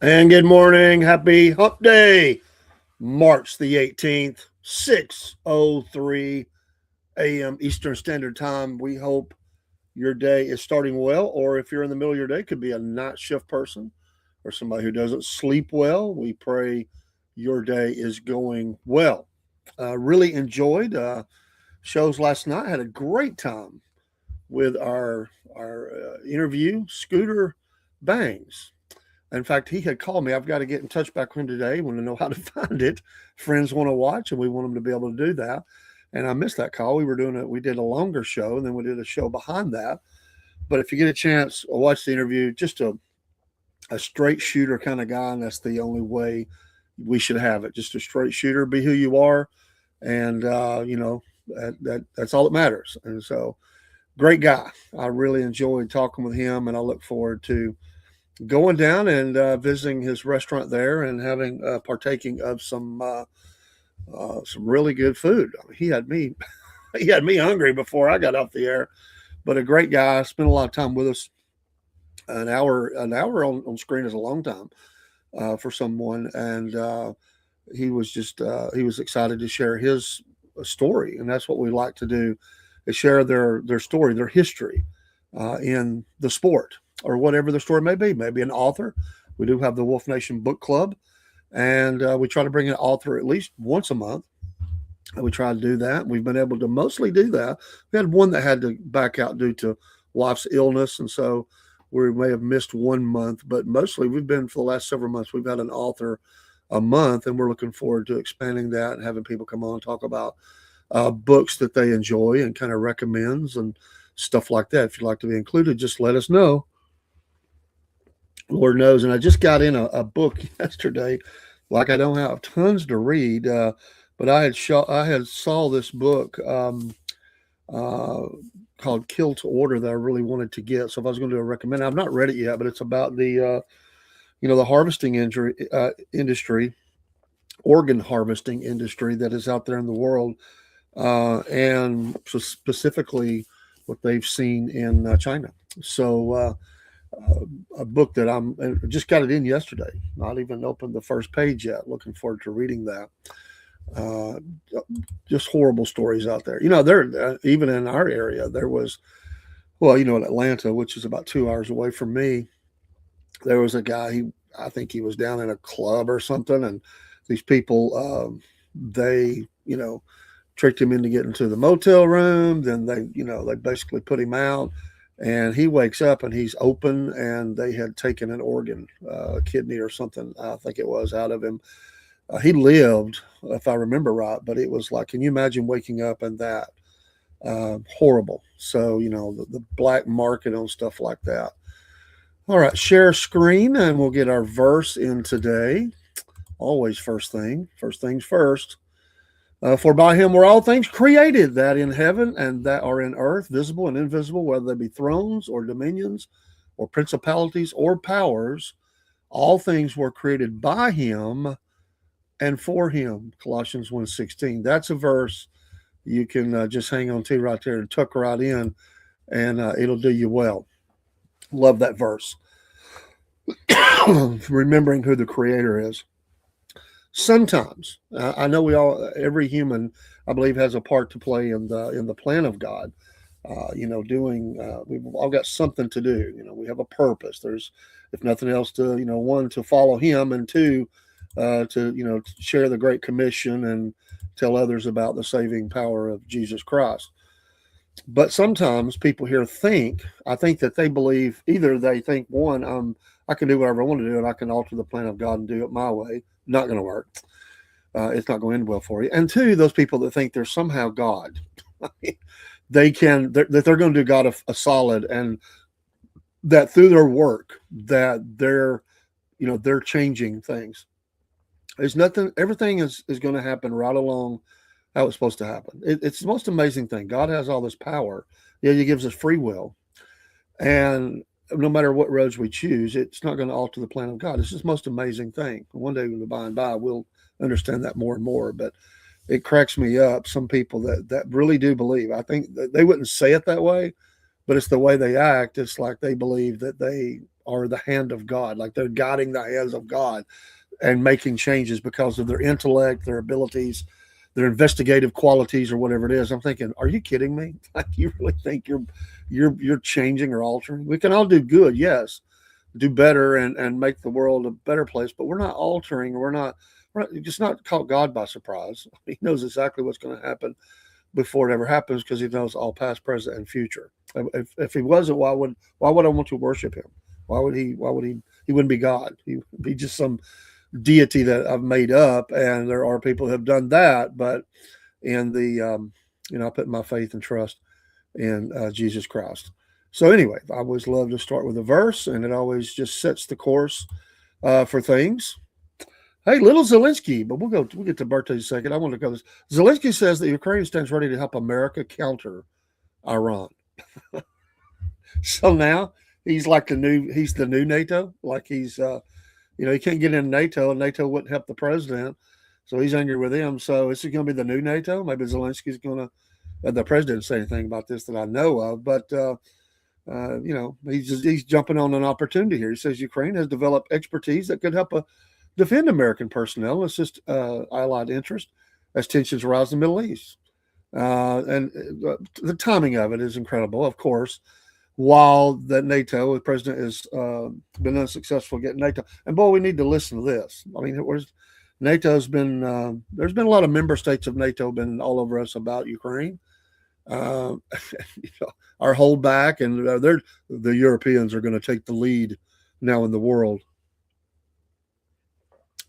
And good morning. Happy Hump Day, March the 18th, 6:03 a.m. Eastern Standard Time. We hope your day is starting well, or if you're in the middle of your day, could be a night shift person or somebody who doesn't sleep well. We pray your day is going well. Really enjoyed shows last night. Had a great time with our interview, Scooter Bangs. In fact, he had called me. I've got to get in touch back with him today. Want to know how to find it. Friends want to watch, and we want them to be able to do that. And I missed that call. We were doing it. We did a longer show, and then we did a show behind that. But if you get a chance, watch the interview. Just a straight shooter kind of guy, and that's the only way we should have it. Just a straight shooter. Be who you are, and that's all that matters. And so, great guy. I really enjoyed talking with him, and I look forward to going down and visiting his restaurant there and having partaking of some really good food. I mean, he had me he had me hungry before I got off the air. But a great guy. Spent a lot of time with us. An hour on screen is a long time for someone, and he was excited to share his story, and that's what we like to do is share their story, their history in the sport or whatever the story may be. Maybe an author. We do have the Wolf Nation Book Club, and we try to bring an author at least once a month. And we try to do that. We've been able to mostly do that. We had one that had to back out due to wife's illness, and so we may have missed 1 month. But mostly, we've been for the last several months. We've had an author a month, and we're looking forward to expanding that and having people come on and talk about books that they enjoy and kind of recommends and stuff like that. If you'd like to be included, just let us know. Lord knows. And I just got in a book yesterday. Like I don't have tons to read, but I had saw this book uh, called Kill to Order that I really wanted to get. So if I was going to do a recommend, I've not read it yet, but it's about the harvesting industry, organ harvesting industry that is out there in the world, and specifically what they've seen in China. So a book that I just got it in yesterday. Not even opened the first page yet. Looking forward to reading that. Uh, just horrible stories out there. There even in our area there was. Well, in Atlanta, which is about 2 hours away from me, there was a guy. I think he was down in a club or something, and these people, they, tricked him into getting to the motel room. Then they basically put him out, and he wakes up and he's open, and they had taken an organ, a kidney or something, I think it was, out of him. He lived, if I remember right, but it was like, can you imagine waking up and that horrible? So the black market on stuff like that. All right, share screen, and we'll get our verse in today. Always first things first. For by him were all things created, that in heaven and that are in earth, visible and invisible, whether they be thrones or dominions or principalities or powers. All things were created by him and for him. Colossians 1:16. That's a verse you can just hang on to right there and tuck right in, and it'll do you well. Love that verse. Remembering who the creator is. Sometimes I know every human, I believe, has a part to play in the plan of God. Doing we've all got something to do. We have a purpose. There's, if nothing else, to one, to follow Him, and two, to share the Great Commission and tell others about the saving power of Jesus Christ. But sometimes people here I think that they believe, either they think, one, I can do whatever I want to do, and I can alter the plan of God and do it my way. Not going to work. It's not going to end well for you. And two, those people that think they're somehow God, that they're going to do God a solid, and that through their work that they're changing things. There's nothing. Everything is going to happen right along how it's supposed to happen. It's the most amazing thing. God has all this power. Yeah, He gives us free will, and no matter what roads we choose, it's not going to alter the plan of God. It's just the most amazing thing. One day, by and by, we'll understand that more and more. But it cracks me up. Some people that really do believe. I think that they wouldn't say it that way, but it's the way they act. It's like they believe that they are the hand of God, like they're guiding the hands of God and making changes because of their intellect, their abilities, their investigative qualities, or whatever it is. I'm thinking, are you kidding me? Like, you really think you're changing or altering? We can all do good, yes, do better and make the world a better place, but we're not altering. We're just not caught God by surprise. He knows exactly what's going to happen before it ever happens because he knows all past, present, and future. If he wasn't, why would I want to worship him? He wouldn't be God. He would be just some deity that I've made up. And there are people who have done that, but in the I put my faith and trust in Jesus Christ. So anyway, I always love to start with a verse, and it always just sets the course for things. Hey, little Zelensky, but we'll get to birthdays in a second. I want to go this. Zelensky says that Ukraine stands ready to help America counter Iran. So now he's the new NATO. Like he can't get in NATO, and NATO wouldn't help the president. So he's angry with him. So is it going to be the new NATO? Maybe Zelensky's going to. The president didn't say anything about this that I know of, but he's jumping on an opportunity here. He says Ukraine has developed expertise that could help defend American personnel and assist Allied interest as tensions rise in the Middle East. And the timing of it is incredible, of course. While the NATO, the president has been unsuccessful getting NATO, and boy, we need to listen to this. I mean, NATO's been there's been a lot of member states of NATO been all over us about Ukraine. Our holdback, and the Europeans are going to take the lead now in the world.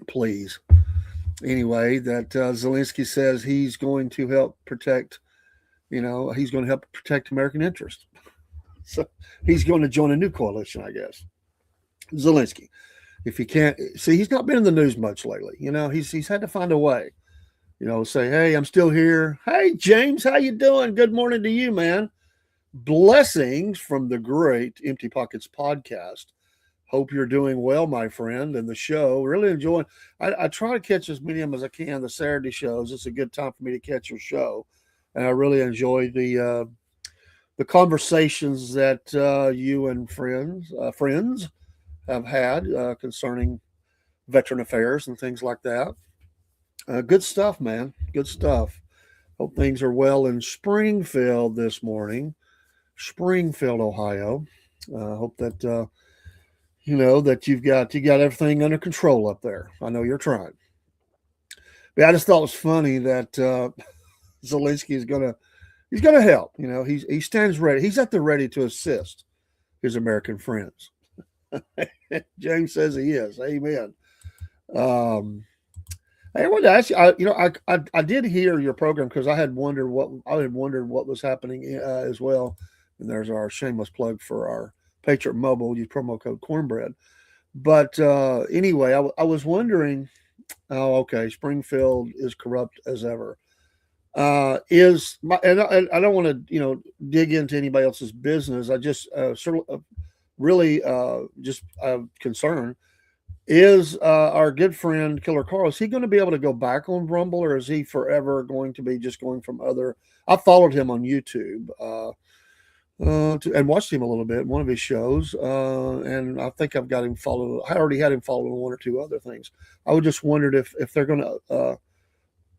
Please. Anyway, that Zelensky says he's going to help protect, he's going to help protect American interest. So he's going to join a new coalition, I guess. Zelensky. If he can't see, he's not been in the news much lately. He's had to find a way. Say, hey, I'm still here. Hey, James, how you doing? Good morning to you, man. Blessings from the great Empty Pockets podcast. Hope you're doing well, my friend, and the show. Really enjoying. I try to catch as many of them as I can. The Saturday shows. It's a good time for me to catch your show, and I really enjoy the conversations that you and friends have had concerning veteran affairs and things like that. Good stuff, man. Good stuff. Hope things are well in Springfield this morning, Springfield, Ohio. Hope that that you got everything under control up there. I know you're trying. But I just thought it was funny that Zelensky is he's gonna help. He stands ready. He's at the ready to assist his American friends. James says he is. Amen. I wanted to ask you. I did hear your program because I had wondered what was happening as well. And there's our shameless plug for our Patriot Mobile. Use promo code Cornbread. But anyway, I was wondering. Oh, okay. Springfield is corrupt as ever. And I don't want to dig into anybody else's business. I just really just concerned. Is our good friend Killer Carl, is he going to be able to go back on Rumble, or is he forever going to be just going from other? I followed him on YouTube and watched him a little bit in one of his shows, and I think I've got him followed. I already had him followed on one or two other things. I would just wondered if they're going to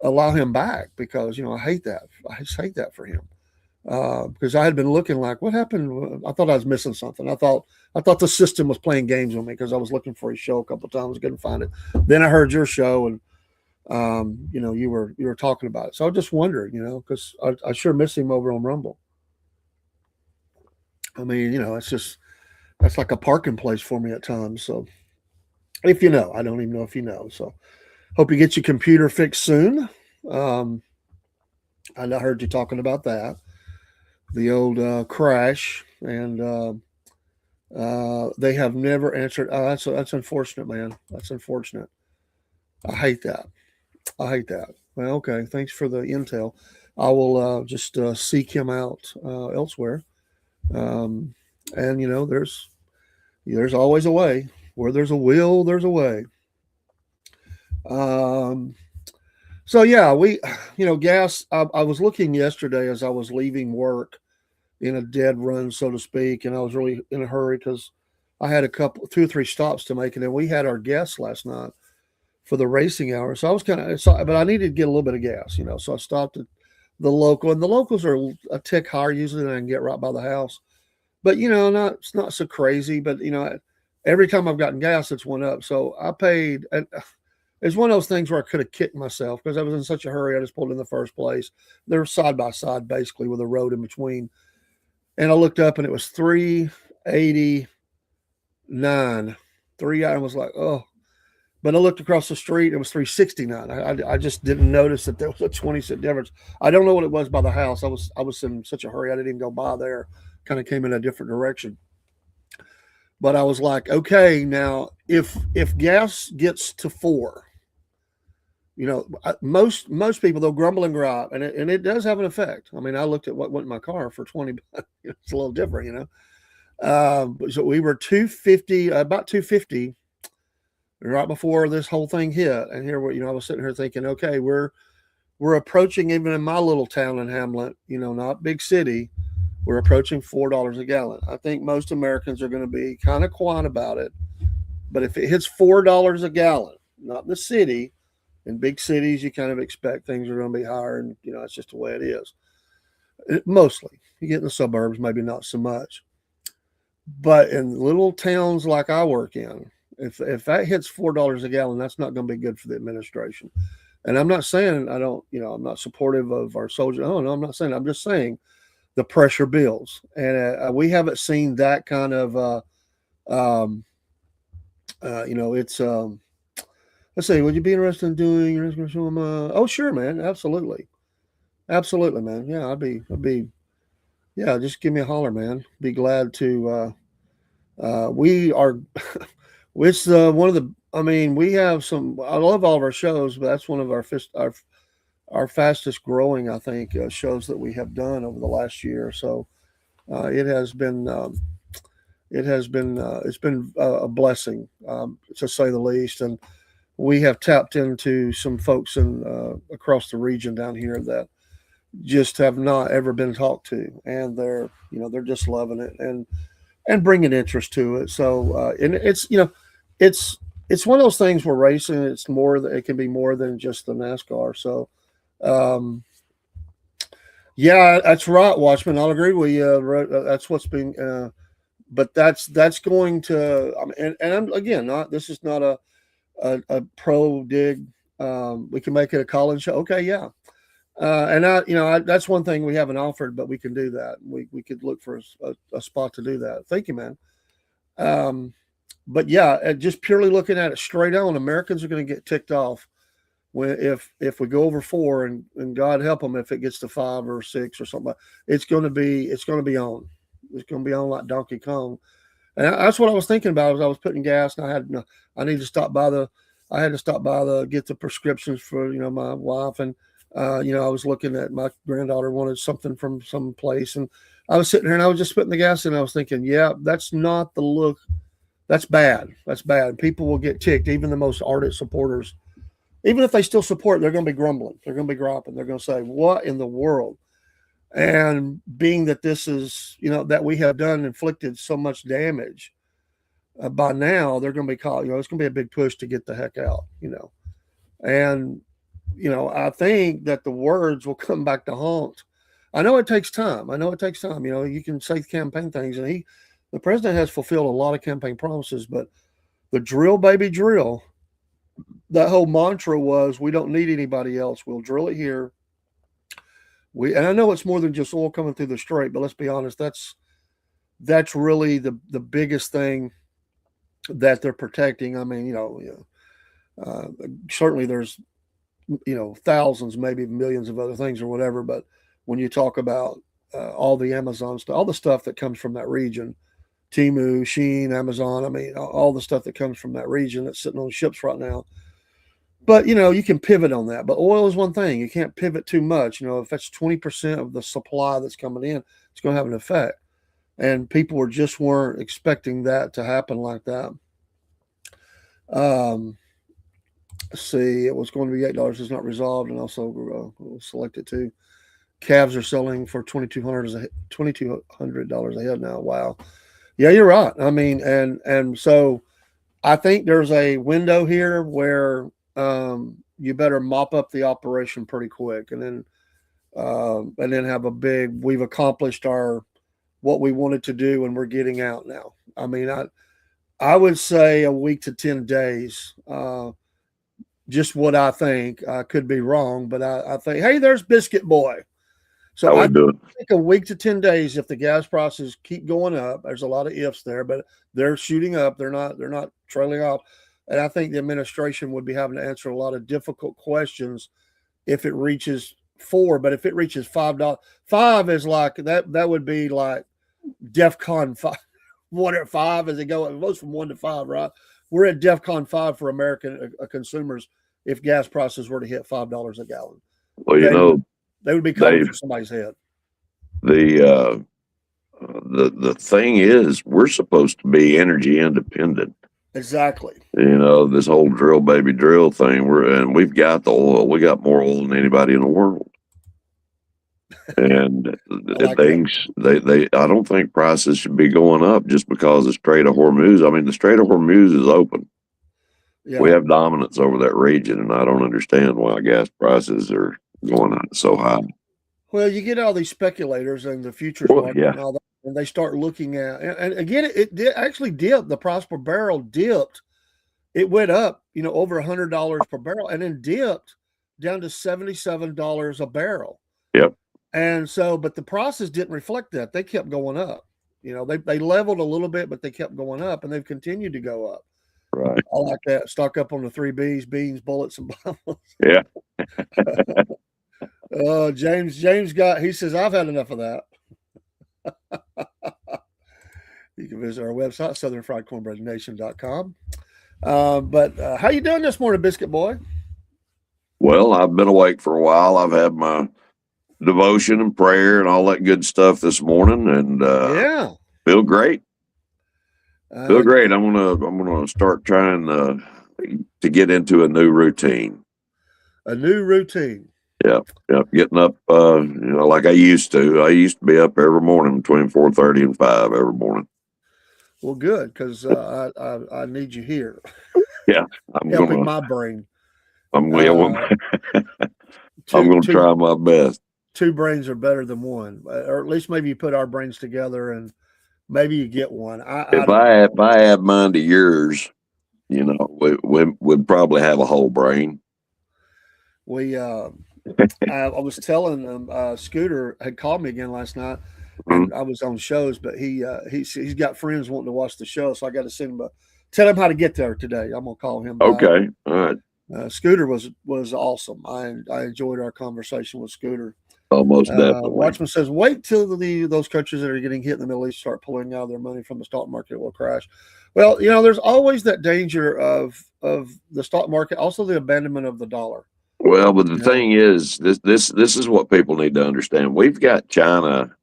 allow him back, because I hate that. I just hate that for him. Because I had been looking like, what happened? I thought I was missing something. I thought the system was playing games with me, because I was looking for his show a couple of times, couldn't find it. Then I heard your show, and you were talking about it. So I just wondered, because I sure miss him over on Rumble. I mean, that's like a parking place for me at times. So if I don't even know if you know. So hope you get your computer fixed soon. I heard you talking about that. The old crash, and they have never answered. That's unfortunate, man. That's unfortunate. I hate that. Well, okay. Thanks for the intel. I will just seek him out elsewhere. And there's always a way. Where there's a will, there's a way. So yeah, gas. I was looking yesterday as I was leaving work in a dead run, so to speak, and I was really in a hurry because I had two or three stops to make, and then we had our guests last night for the racing hour. So I was kind of, but I needed to get a little bit of gas, you know. So I stopped at the local, and the locals are a tick higher usually than I can get right by the house. But you know, it's not so crazy. But you know, every time I've gotten gas, it's went up. So I paid. It's one of those things where I could have kicked myself because I was in such a hurry. I just pulled in the first place. They're side by side, basically, with a road in between. And I looked up, and it was 389. I was like, oh. But I looked across the street, it was 369. I just didn't notice that there was a 20-cent difference. I don't know what it was by the house. I was in such a hurry, I didn't even go by there. Kind of came in a different direction. But I was like, okay, now if gas gets to 4, you know, most people they'll grumble and gripe, and it does have an effect. I mean, I looked at what went in my car for 20. It's a little different, you know. So we were 250, about 250, right before this whole thing hit, and here you know, I was sitting here thinking, okay, we're approaching, even in my little town and hamlet, you know, not big city, we're approaching $4 a gallon. I think most Americans are going to be kind of quiet about it, but if it hits $4 a gallon, not in the city. In big cities, you kind of expect things are going to be higher, and you know it's just the way it is. Mostly, you get in the suburbs, maybe not so much, but in little towns like I work in, if that hits $4 a gallon, that's not going to be good for the administration. And I'm not saying I don't, you know, I'm not supportive of our soldiers. Oh no, I'm not saying. I'm just saying the pressure builds, and we haven't seen that kind of, you know, it's. Let's see. Would you be interested in doing? Oh, sure, man. Absolutely, absolutely, man. Yeah, I'd be. Yeah, just give me a holler, man. Be glad to. We are. It's one of the. I mean, we have some. I love all of our shows, but that's one of our fastest growing, I think, shows that we have done over the last year. So it has been. It's been a blessing, to say the least, and we have tapped into some folks in across the region down here that just have not ever been talked to, and they're, you know, they're just loving it and bringing interest to it. So and it's, you know, it's one of those things where racing, it's more that it can be more than just the NASCAR. So um, yeah, that's right, Watchman. I'll agree with you. That's what's being. But that's going to. I mean, and I'm, again, not, this is not a pro dig. We can make it a call-in show. Okay, yeah. And that's one thing we haven't offered, but we can do that. We could look for a spot to do that. Thank you, man. Um, but yeah, just purely looking at it straight on, Americans are going to get ticked off when if we go over 4, and God help them if it gets to 5 or 6 or something. It's going to be on. It's going to be on like Donkey Kong. And that's what I was thinking about as I was putting gas, and I need to stop by I had to stop by get the prescriptions for, you know, my wife, and you know, I was looking at my granddaughter wanted something from some place, and I was sitting here and I was just putting the gas in. And I was thinking, yeah, that's not the look. That's bad. That's bad. People will get ticked. Even the most ardent supporters, even if they still support, they're going to be grumbling. They're going to be griping. They're going to say, "What in the world?" And being that this is, you know, that we have inflicted so much damage, by now they're going to be caught. You know, it's going to be a big push to get the heck out. You know, and you know, I think that the words will come back to haunt. I know it takes time. I know it takes time. You know, you can say campaign things, and the president has fulfilled a lot of campaign promises, but the drill, baby, drill. That whole mantra was, we don't need anybody else. We'll drill it here. And I know it's more than just oil coming through the strait, but let's be honest, that's really the biggest thing that they're protecting. I mean, certainly there's, you know, thousands, maybe millions of other things or whatever. But when you talk about all the Amazon stuff, all the stuff that comes from that region, Timu, Shein, Amazon, I mean, all the stuff that comes from that region that's sitting on ships right now. But, you know, you can pivot on that. But oil is one thing. You can't pivot too much. You know, if that's 20% of the supply that's coming in, it's going to have an effect. And people weren't expecting that to happen like that. Let's see, it was going to be $8. It's not resolved, and also selected too. Calves are selling for $2,200 a head now. Wow. Yeah, you're right. I mean, and so I think there's a window here where you better mop up the operation pretty quick, and then have a big. We've accomplished our what we wanted to do, and we're getting out now. I mean, I would say a week to 10 days. Just what I think. I could be wrong, but I think, hey, there's Biscuit Boy. So How I we doing? think a week to 10 days if the gas prices keep going up. There's a lot of ifs there, but they're shooting up. They're not trailing off. And I think the administration would be having to answer a lot of difficult questions if it reaches four. But if it reaches $5, five is like that. That would be like DEFCON five. One at five as it goes. It goes from 1 to 5, right? We're at DEFCON 5 for American consumers if gas prices were to hit $5 a gallon. Well, They would they would be coming Dave, for somebody's head. the the thing is, we're supposed to be energy independent. Exactly. This whole drill baby drill thing. We've got the oil. We got more oil than anybody in the world. And I like that. they I don't think prices should be going up just because the Strait of Hormuz. I mean, the Strait of Hormuz is open. We Yeah. have dominance over that region, and I don't understand why gas prices are going up so high. Well, you get all these speculators in the futures Well, market yeah, and all that, and they start looking at, and again, it did actually dipped. The price per barrel dipped. It went up, over $100 per barrel, and then dipped down to $77 a barrel. yep, And so, but the prices didn't reflect that. They kept going up. They leveled a little bit, but they kept going up, and they've continued to go up. right, I like that. Stock up on the three B's: beans, bullets, and bombs. yeah. James he says, I've had enough of that. You can visit our website, southernfriedcornbreadnation.com. But how you doing this morning, Biscuit Boy? Well, I've been awake for a while. I've had my devotion and prayer and all that good stuff this morning, and Yeah. feel great. Feel Uh, great. I'm gonna start trying to get into a new routine. a new routine. Yeah, yeah, getting up, like I used to. I used to be up every morning between 4:30 and 5 every morning. Well, good, because I need you here Yeah, I'm helping gonna, my brain. I'm Uh, gonna, I'm two gonna two try my best. two brains are better than one, or at least maybe you put our brains together and maybe you get one. I don't If know. I add mine to yours, we'd probably have a whole brain. We I was telling them Scooter had called me again last night, Mhm. and I was on shows, but he's got friends wanting to watch the show, so I got to send him tell him how to get there today. I'm gonna call him back. Okay, all right. Scooter was awesome. I enjoyed our conversation with Scooter. Almost definitely. Watchman says, wait till those countries that are getting hit in the Middle East start pulling out their money from the stock market, it will crash. Well, there's always that danger of the stock market, also the abandonment of the dollar. Well, but the You know, thing is, this is what people need to understand. We've got China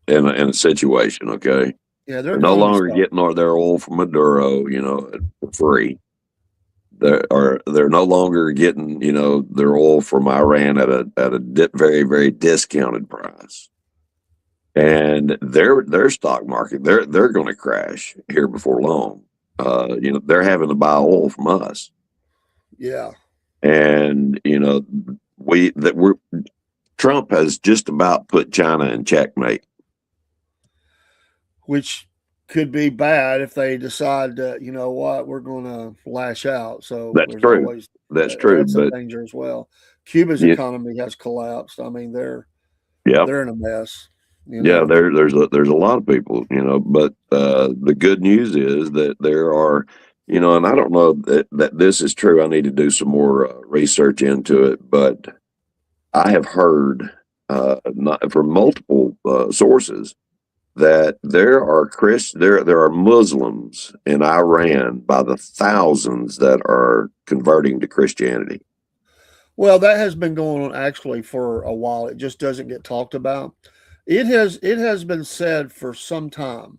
in a situation. Okay, yeah, their they're no economy's longer stuck. getting all their oil from Maduro, for free. They're no longer getting their oil from Iran at a very very discounted price, and their stock market they're going to crash here before long. They're having to buy oil from us, Yeah, and we're Trump has just about put China in checkmate. which could be bad if they decide that what, we're going to lash out. So That's there's true. always That's true. that's a But danger as well. Cuba's yeah, economy has collapsed. I mean, yeah, they're in a mess. You yeah. know. There's a lot of people, but the good news is that there are, and I don't know that this is true. I need to do some more research into it, but I have heard from multiple sources that there are Muslims in Iran by the thousands that are converting to Christianity. Well, that has been going on actually for a while. It just doesn't get talked about. It has been said for some time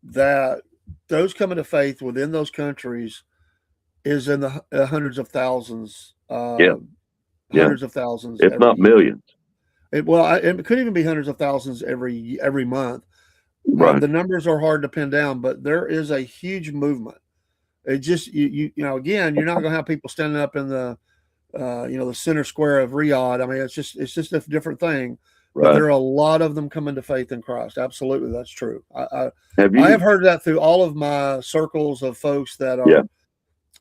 that those coming to faith within those countries is in the Yeah, yeah, hundreds of thousands if every not year. millions. It could even be hundreds of thousands every month. Right. The numbers are hard to pin down, but there is a huge movement. It just you know, again, you're not going to have people standing up in the the center square of Riyadh. I mean, it's just a different thing. But Right. there are a lot of them coming to faith in Christ. Absolutely, that's true. Have I have you? heard that through all of my circles of folks that Yeah.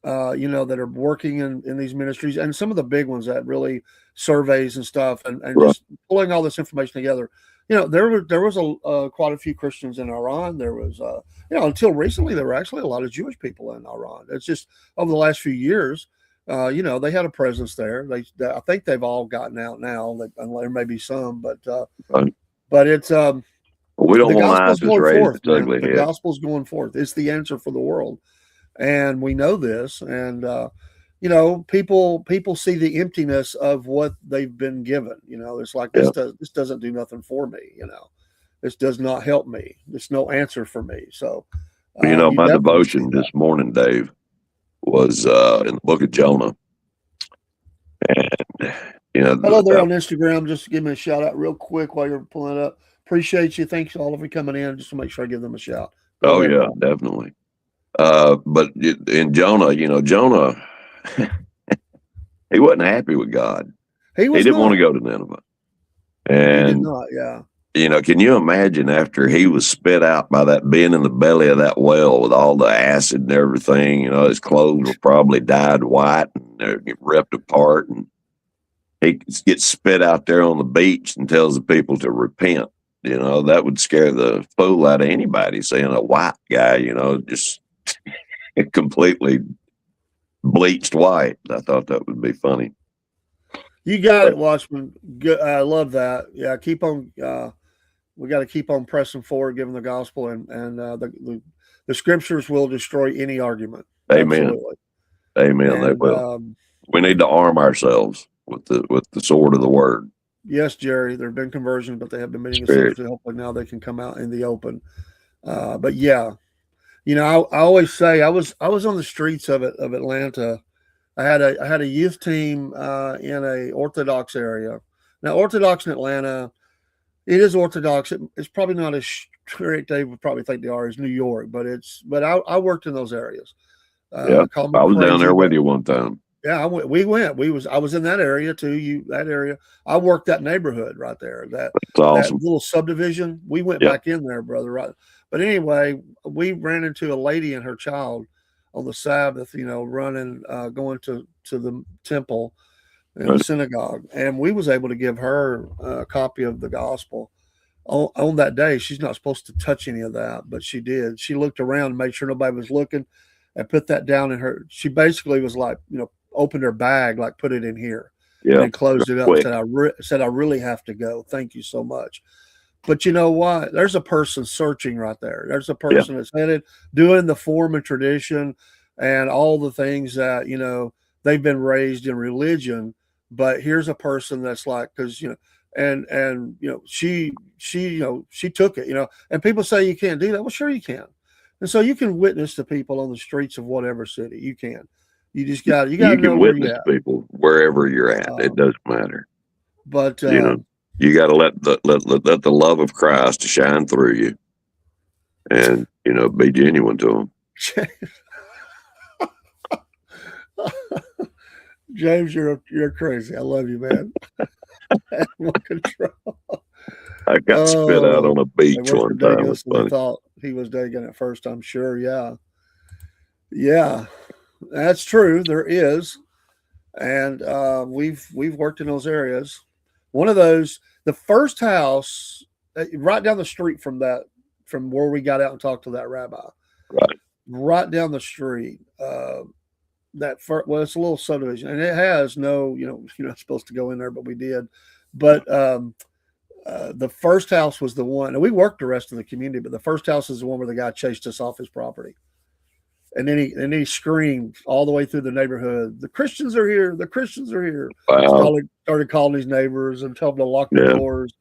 are that are working in these ministries, and some of the big ones that really surveys and stuff, and Right. just pulling all this information together. There was quite a few Christians in Iran. There was until recently there were actually a lot of Jewish people in Iran. It's just over the last few years, they had a presence there. I think they've all gotten out now. There may be some, Right. but it's We don't the want gospel's ISIS going raised forth, its man. ugly The head. gospel's going forth. It's the answer for the world, and we know this. And people see the emptiness of what they've been given. It's like Yeah. this doesn't do nothing for me. This does not help me. It's no answer for me. So you My definitely see devotion that. this morning, Dave, was in the book of Jonah. And, Hello there on Instagram. Just give me a shout out real quick while you're pulling it up. Appreciate you. Thanks all of you coming in. Just to make sure I give them a shout. Go oh, ahead, yeah, Rob. definitely. But in Jonah, Jonah, he wasn't happy with God. He He was didn't want to not. go to Nineveh. He did And, not. Yeah. can you imagine after he was spit out by that being in the belly of that well with all the acid and everything, his clothes were probably dyed white and they get ripped apart. And he gets spit out there on the beach and tells the people to repent. That would scare the fool out of anybody, seeing a white guy, just completely bleached white. I thought that would be funny. You got it, Watchman. Good. I love that. Yeah, keep on. We got to keep on pressing forward, giving the gospel, and the scriptures will destroy any argument. Amen. Absolutely. Amen. They And will. We need to arm ourselves with the sword of the word. yes, Jerry, there have been conversions, but they have been meeting Spirit. essentially. Hopefully now they can come out in the open. But yeah, I always say I was on the streets of Atlanta. I had a youth team in a Orthodox area. Now, Orthodox in Atlanta, it is Orthodox. It's probably not as strict they would probably think they are as New York, but I worked in those areas. Yeah. Call me I was down crazy, there with but you one time. yeah, we went. I was in that area too. That area. I worked that neighborhood right there. It's That awesome. little subdivision. We went Yeah. back in there, brother. Right. But anyway, we ran into a lady and her child on the Sabbath. Running, going to the temple in the Right. synagogue, and we was able to give her a copy of the gospel on that day. She's not supposed to touch any of that, but she did. She looked around, made sure nobody was looking, and put that down in her. She basically was like, opened her bag, like put it in here, and Yeah. then closed it up. Quick. Said I really have to go. Thank you so much. But you know what? There's a person searching right there. There's a Yeah. person that's headed, doing the form and tradition, and all the things that they've been raised in religion. But here's a person that's like, because and she took it, and people say you can't do that. Well, sure you can. And so you can witness to people on the streets of whatever city you can. You got You to know can where you're witness at. people wherever you're at. It doesn't matter. But You got to let the love of Christ shine through you, and be genuine to them. James, you're crazy. I love you, man. Animal control. I got spit out on a They beach worked one time. It's ridiculous, and they funny. thought he was digging at first. I'm sure. Yeah, yeah, that's true. There is, and we've worked in those areas. One of those, the first house right down the street from where we got out and talked to that rabbi, Right. right down the street. Well, it's a little subdivision, and it has no, you're not supposed to go in there, but we did. But the first house was the one, and we worked the rest of the community, but the first house is the one where the guy chased us off his property. And then he screamed all the way through the neighborhood, "The Christians are here! The Christians are here!" Wow. Started calling his neighbors and telling them to lock their Yeah. doors.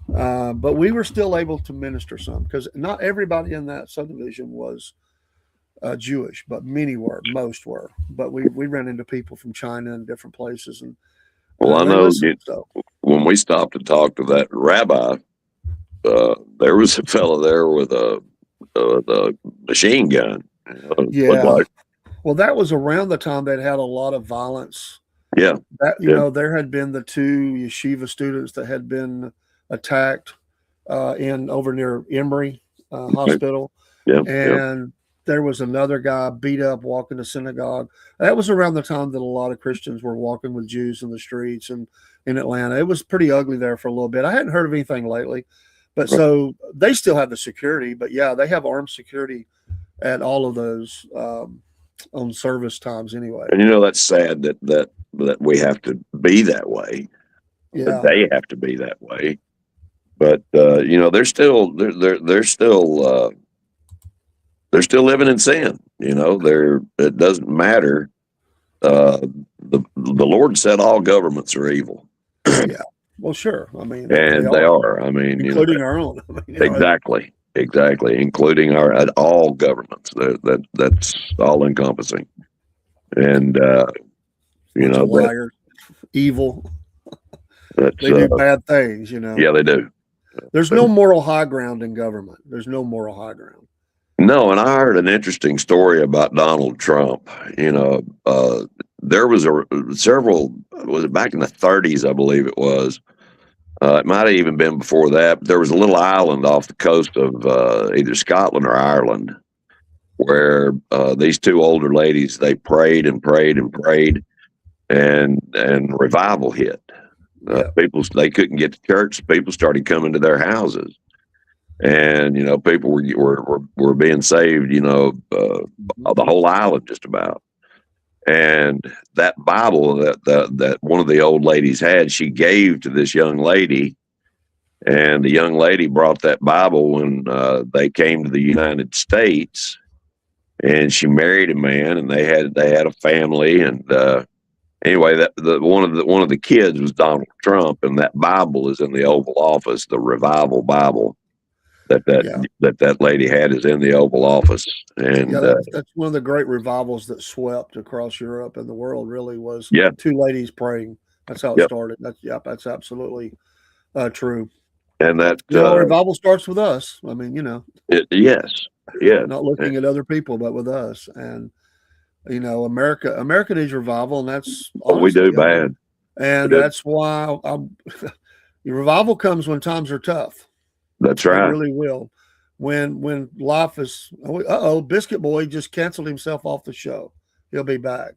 But we were still able to minister some, because not everybody in that subdivision was Jewish, but most were. But we ran into people from China and different places, and Well, I they know listened. So when we stopped to talk to that rabbi, there was a fellow there with a machine gun. Looked Yeah. like. Well, that was around the time they'd had a lot of violence. Yeah, That yeah, there had been the two yeshiva students that had been attacked in over near Emory Hospital, yeah, yeah. and there was another guy beat up walking to synagogue. That was around the time that a lot of Christians were walking with Jews in the streets and in Atlanta. It was pretty ugly there for a little bit. I hadn't heard of anything lately, but Right. so they still have the security. But yeah, they have armed security at all of those on service times anyway. And that's sad that we have to be that way. That Yeah, they have to be that way. But they're still living in sin. It doesn't matter. Uh, the Lord said all governments are evil, yeah. Well, sure. I mean, they and they are, are. I mean, including our own. I mean, exactly, including our at all governments. That's all encompassing, and bunch of liars, evil. that's They do bad things. yeah, they do. There's no moral high ground in government. There's no moral high ground. No, and I heard an interesting story about Donald Trump. There was was it back in the 30s, I believe it was. It might have even been before that. But there was a little island off the coast of either Scotland or Ireland where these two older ladies, they prayed and prayed and prayed, and revival hit. People, they couldn't get to church. So people started coming to their houses. And people were being saved. The whole island just about. And that Bible that one of the old ladies had, she gave to this young lady, and the young lady brought that Bible when they came to the United States, and she married a man, and they had a family. And anyway, that one of the kids was Donald Trump, and that Bible is in the Oval Office, the Revival Bible. That lady had is in the Oval Office, and that's one of the great revivals that swept across Europe and the world. Really was two ladies praying. That's how it started. That's absolutely true. And that revival starts with us. I mean, yes, not looking at other people, but with us. And America needs revival, and that's we do bad, and that's why revival comes when times are tough. That's right. It really will. When life is, Biscuit Boy just canceled himself off the show. He'll be back.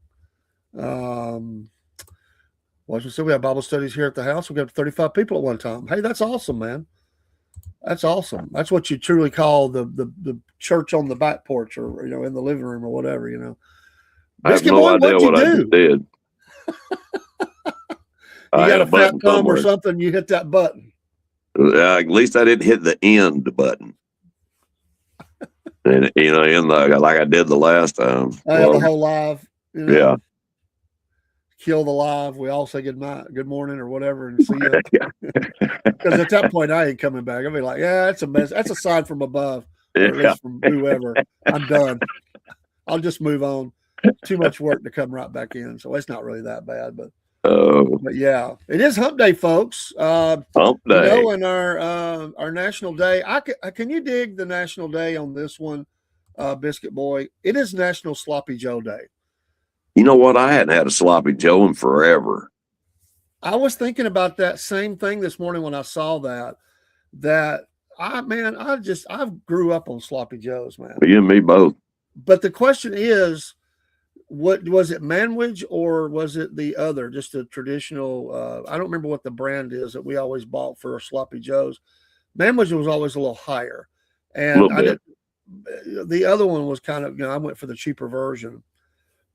Washington State, we have Bible studies here at the house. We got 35 people at one time. Hey, that's awesome, man. That's awesome. That's what you truly call the church on the back porch, or in the living room or whatever. Biscuit Boy, what'd you do? I did. You got a fat thumb or something? You hit that button. At least I didn't hit the end button, and like I did the last time. The whole live. Yeah. Kill the live. We all say good night, good morning, or whatever, and see you. Because at that point, I ain't coming back. I'll be like, that's a mess. That's a sign from above, or at least from whoever. I'm done. I'll just move on. Too much work to come right back in, so it's not really that bad, but. But yeah, it is Hump Day, folks. Hump Day. And our National Day. Can you dig the National Day on this one, Biscuit Boy? It is National Sloppy Joe Day. You know what? I hadn't had a Sloppy Joe in forever. I was thinking about that same thing this morning when I saw that. I grew up on Sloppy Joes, man. You and me both. But the question is, what was it, Manwich, or was it the other, just a traditional? I don't remember what the brand is that we always bought for Sloppy Joes. Manwich was always a little higher, and the other one was kind of, I went for the cheaper version.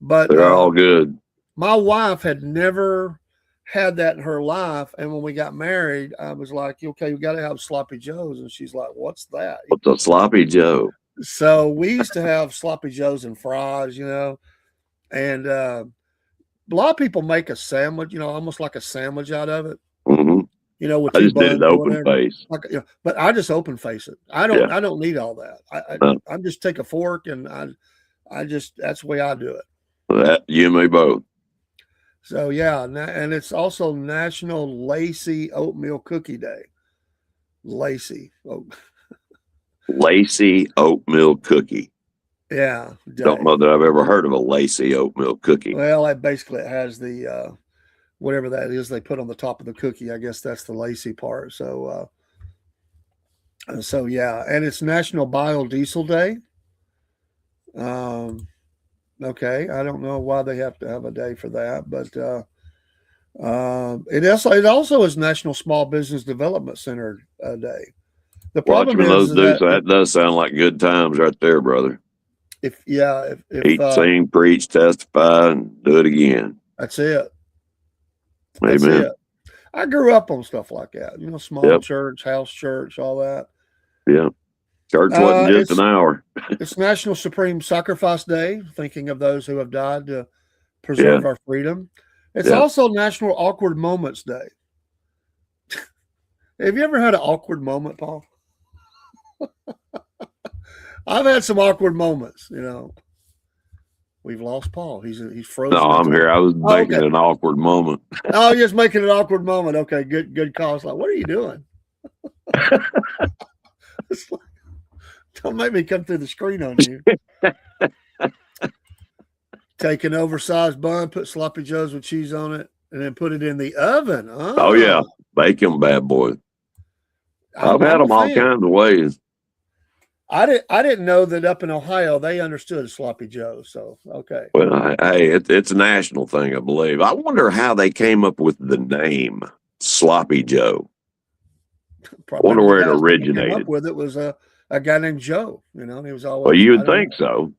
But they're all good. My wife had never had that in her life, and when we got married, I was like, "Okay, we got to have Sloppy Joes," and she's like, "What's that?" What's a Sloppy Joe? So we used to have Sloppy Joes and fries, and a lot of people make a sandwich, almost like a sandwich out of it. Mm-hmm. With I just did it open face. But I just open face it. I don't need all that. I just take a fork and that's the way I do it. That you and me both. So yeah, and it's also National Lacy Oatmeal Cookie Day. Lacey. Oh, Lacey oatmeal cookie. yeah, Don't day. know that I've ever heard of a Lacey oatmeal cookie. Well, that basically it has the whatever that is they put on the top of the cookie. I guess that's the Lacey part. So yeah, and it's National Biodiesel Day. Um, okay, I don't know why they have to have a day for that, but it also is National Small Business Development Center Day. The problem Watching those is do that so, that does sound like good times right there, brother. if yeah, if Eat, sing, preach, testify, and do it again. that's it, that's Amen. it. I grew up on stuff like that, small Yep. church, house church, all that. Yep. Church wasn't Uh, just an it's hour. it's National Supreme Sacrifice Day, thinking of those who have died to Yeah. preserve our freedom. It's Yeah. also National Awkward Moments Day. Have you ever had an awkward moment, Paul? I've had some awkward moments. We've lost Paul. He's No, frozen in I'm time. here. I was Oh, making okay. an awkward moment. Oh, just making an awkward moment. Okay, good call. It's like, what are you doing? It's like, don't make me come through the screen on you. Take an oversized bun, put sloppy joes with cheese on it, and then put it in the oven. Oh yeah, Oh, bake 'em, bad boy. I've had I'm a them all fan. kinds of ways. I didn't know that up in Ohio they understood sloppy joe. So okay, Well, hey, it's a national thing, I believe. I wonder how they came up with the name Sloppy Joe. I wonder maybe the where it guy who came up originated. with it was a guy named Joe. And he was Well, always you I would don't think know. so.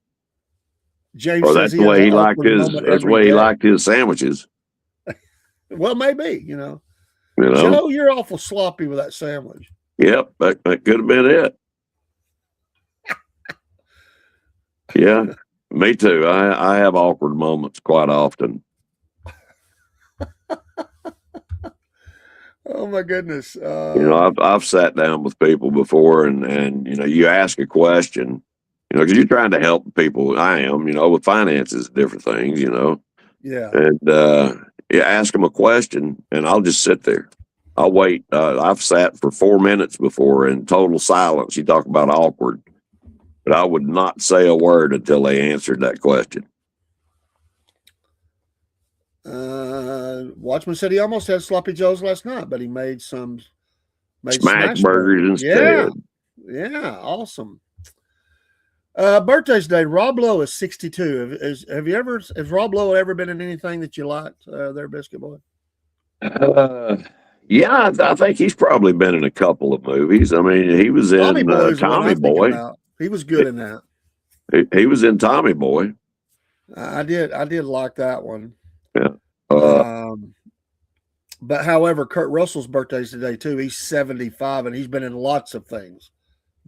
James Or says that's he the has way an he liked awkward his. moment That's the every way he day. liked his sandwiches. Well, maybe. You know. Joe, you're awful sloppy with that sandwich. Yep, that could have been it. Yeah, me too. I have awkward moments quite often. Oh my goodness. I've sat down with people before, and you ask a question, because you're trying to help people. I am, with finances, different things, Yeah. and you ask them a question, and I'll just sit there. I'll wait. I've sat for 4 minutes before in total silence. You talk about awkward, but I would not say a word until they answered that question. Watchman said he almost had sloppy joes last night, but he made Smash smash burgers burgers. instead. Yeah, awesome. Birthdays day. Rob Lowe is 62. Has Rob Lowe ever been in anything that you liked? There, Biscuit Boy. Uh, yeah, I think he's probably been in a couple of movies. I mean, he was Tommy in Boy is the one Tommy I'm thinking Boy. about. He was good in that. He was in Tommy Boy. I did like that one. Yeah. Um, but however, Kurt Russell's birthday is today too. He's 75, and he's been in lots of things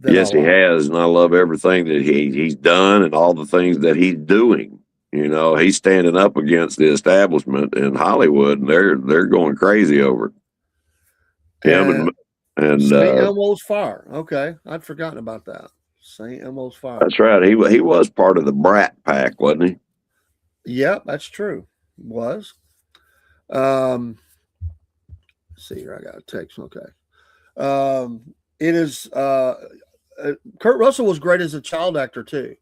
that I Yes, he like. has, and I love everything that he's done and all the things that he's doing. He's standing up against the establishment in Hollywood, and they're going crazy over him And and St. Elmo's Fire. Okay, I'd forgotten about that. St. Elmo's Fire. that's right. He was part of the Brat Pack, wasn't he? Yep, that's true. Was. Um, let's see here. I got a text. Okay. It is. Kurt Russell was great as a child actor too.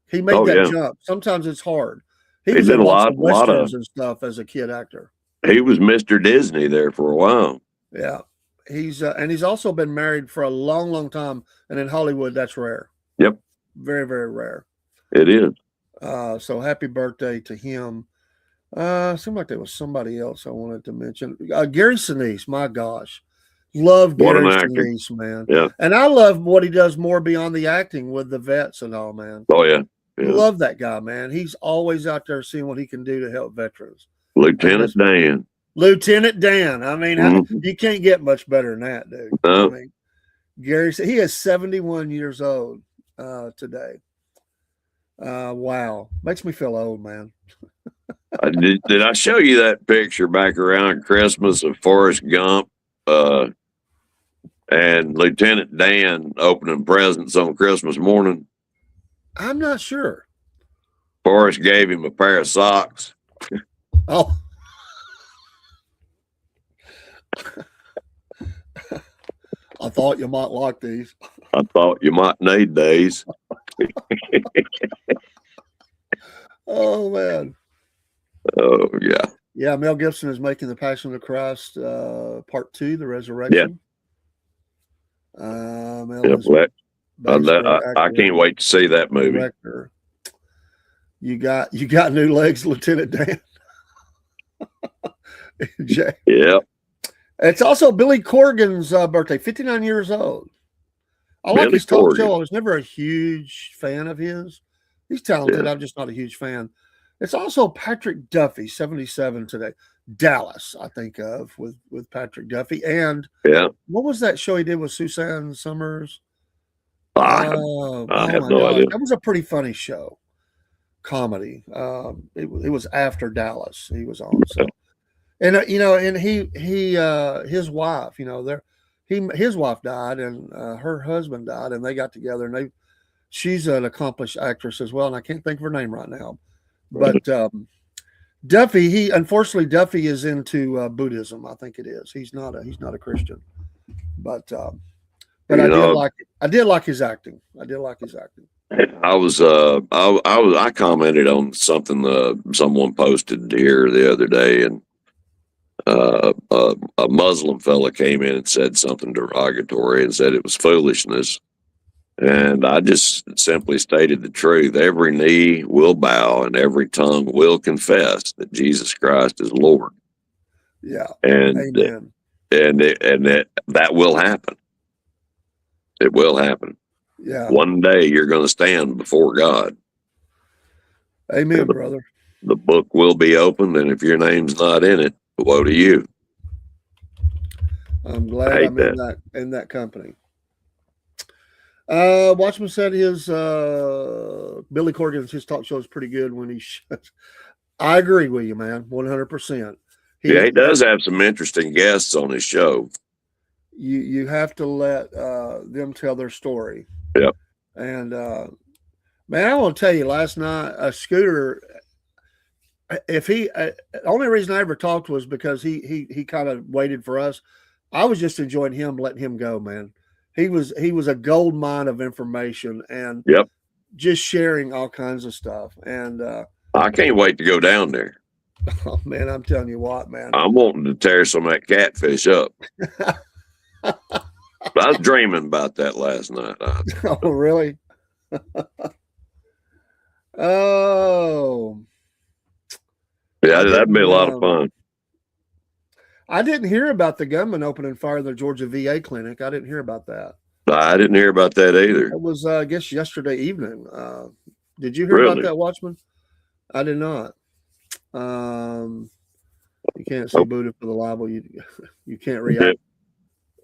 He made Oh that yeah, jump. Sometimes it's hard. He he was did in a lots lot, of a lot of. westerns and stuff as a kid actor. He was Mr. Disney there for a while. Yeah, he's also been married for a long, long time, and in Hollywood, that's rare. Yep, Very, very rare. it is. So happy birthday to him. Seemed like there was somebody else I wanted to mention. Gary Sinise, my gosh. Love What an Gary actor. Sinise, man. Yeah. And I love what he does more beyond the acting with the vets and all, man. Oh yeah. Yeah. Love that guy, man. He's always out there seeing what he can do to help veterans. Lieutenant Dan. Lieutenant Dan. I mean, Mhm. you can't get much better than that, dude. No. I mean, Gary, he is 71 years old today. Wow. Makes me feel old, man. Did I show you that picture back around Christmas of Forrest Gump and Lieutenant Dan opening presents on Christmas morning? I'm not sure. Forrest gave him a pair of socks. thought you might like these. I thought you might need these. Oh man. Oh yeah. Yeah, Mel Gibson is making the Passion of the Christ Part 2, the Yeah. Resurrection. Mel Yeah. is basically I actor can't and wait to see that movie. director. You got new legs, Lieutenant Dan. Yeah. It's also Billy Corgan's birthday, 59 years old. I like Billy his talk show. Corgan. I was never a huge fan of his. He's talented. Yeah. I'm just not a huge fan. It's also Patrick Duffy, 77 today. Dallas, I think of with Patrick Duffy. And Yeah. what was that show he did with Suzanne Summers? I have Oh no my gosh. idea. That was a pretty funny show. Comedy. It was after Dallas he was on. So, and and his wife, his wife died and her husband died, and they got together, and she's an accomplished actress as well, and I can't think of her name right now, but Duffy, Duffy is into Buddhism. I think it is. He's not a Christian, but I did like his acting. I commented on something someone posted here the other day, and a Muslim fella came in and said something derogatory and said it was foolishness. And I just simply stated the truth. Every knee will bow and every tongue will confess that Jesus Christ is Lord. Yeah. And Amen. That will happen. It will happen. Yeah. One day you're going to stand before God. Amen, brother. The book will be opened, and if your name's not in it, woe to you. I'm glad I'm in that company. Watchman said his Billy Corgan's his talk show is pretty good when he shuts. I agree with you, man, 100%. He does have some interesting guests on his show. You have to let them tell their story. Yep. And man, I want to tell you, last night Scooter, the only reason I ever talked was because he kind of waited for us. I was just enjoying him, letting him go, man. He was a gold mine of information and just sharing all kinds of stuff. And I can't wait to go down there. Oh man, I'm telling you what, man. I'm wanting to tear some of that catfish up. I was dreaming about that last night. Oh, really? Oh. Yeah, that'd be a lot of fun. I didn't hear about the gunman opening fire in the Georgia VA clinic. I didn't hear about that. I didn't hear about that either. It was, I guess, yesterday evening. Did you hear about that, Watchman? I did not. You can't see Buddha for the libel. You can't react.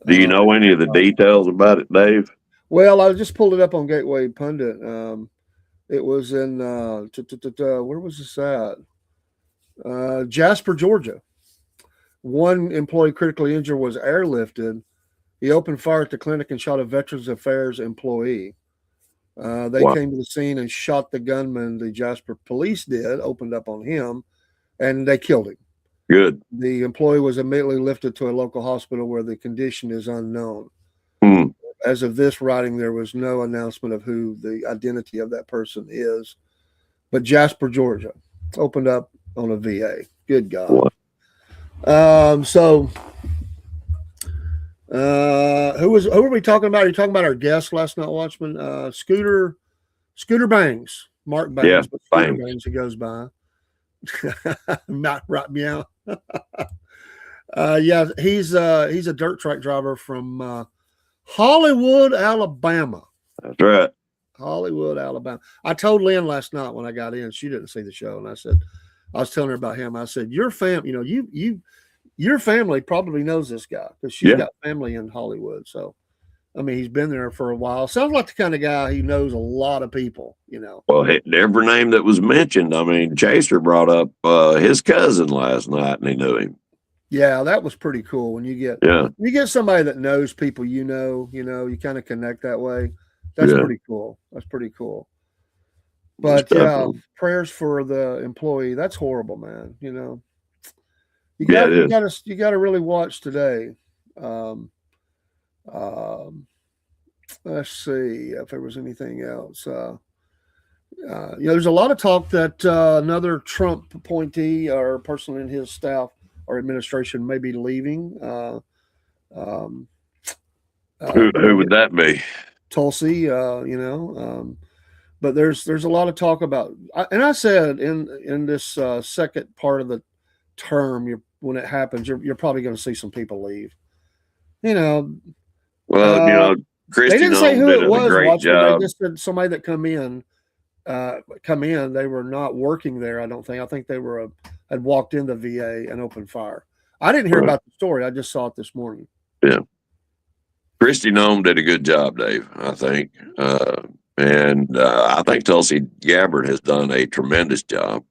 Do you know any of the details about it, Dave? Well, I just pulled it up on Gateway Pundit. It was in where was this at? Jasper, Georgia. One employee critically injured was airlifted. He opened fire at the clinic and shot a Veterans Affairs employee. They came to the scene and shot the gunman. The Jasper police opened up on him, and they killed him. Good. The employee was immediately lifted to a local hospital where the condition is unknown. As of this writing, there was no announcement of who the identity of that person is. But Jasper, Georgia, opened up on a VA. Good God. What? Who were we talking about? Are you talking about our guest last night, Watchman? Scooter Bangs, Mark Bangs, yeah, but Scooter Bangs, he goes by. Not right, meow. Yeah, he's a dirt track driver from Hollywood, Alabama. That's right. Hollywood, Alabama. I told Lynn last night when I got in, she didn't see the show, and I was telling her about him. I said, your family probably knows this guy because she's got family in Hollywood. So, I mean, he's been there for a while. Sounds like the kind of guy who knows a lot of people, Well, every name that was mentioned, I mean, Chaser brought up his cousin last night, and he knew him. Yeah, that was pretty cool. When you get somebody that knows people, you kind of connect that way. That's pretty cool. But prayers for the employee. That's horrible, man. You got to really watch today. Um, let's see if there was anything else. There's a lot of talk that another Trump appointee or person in his staff or administration may be leaving. Um, Who going would that be? Tulsi, but there's a lot of talk about, and I said in this second part of the term, when it happens, you're probably going to see some people leave. You know, Well, uh, they Christy didn't say Nome who did it a was, great Watchman. They job. just said somebody that come in. They were not working there. I don't think. I think they were had walked in the VA and opened fire. I didn't hear Right. about the story. I just saw it this morning. Yeah. Christy Nome did a good job, Dave, I think. And I think Tulsi Gabbard has done a tremendous job.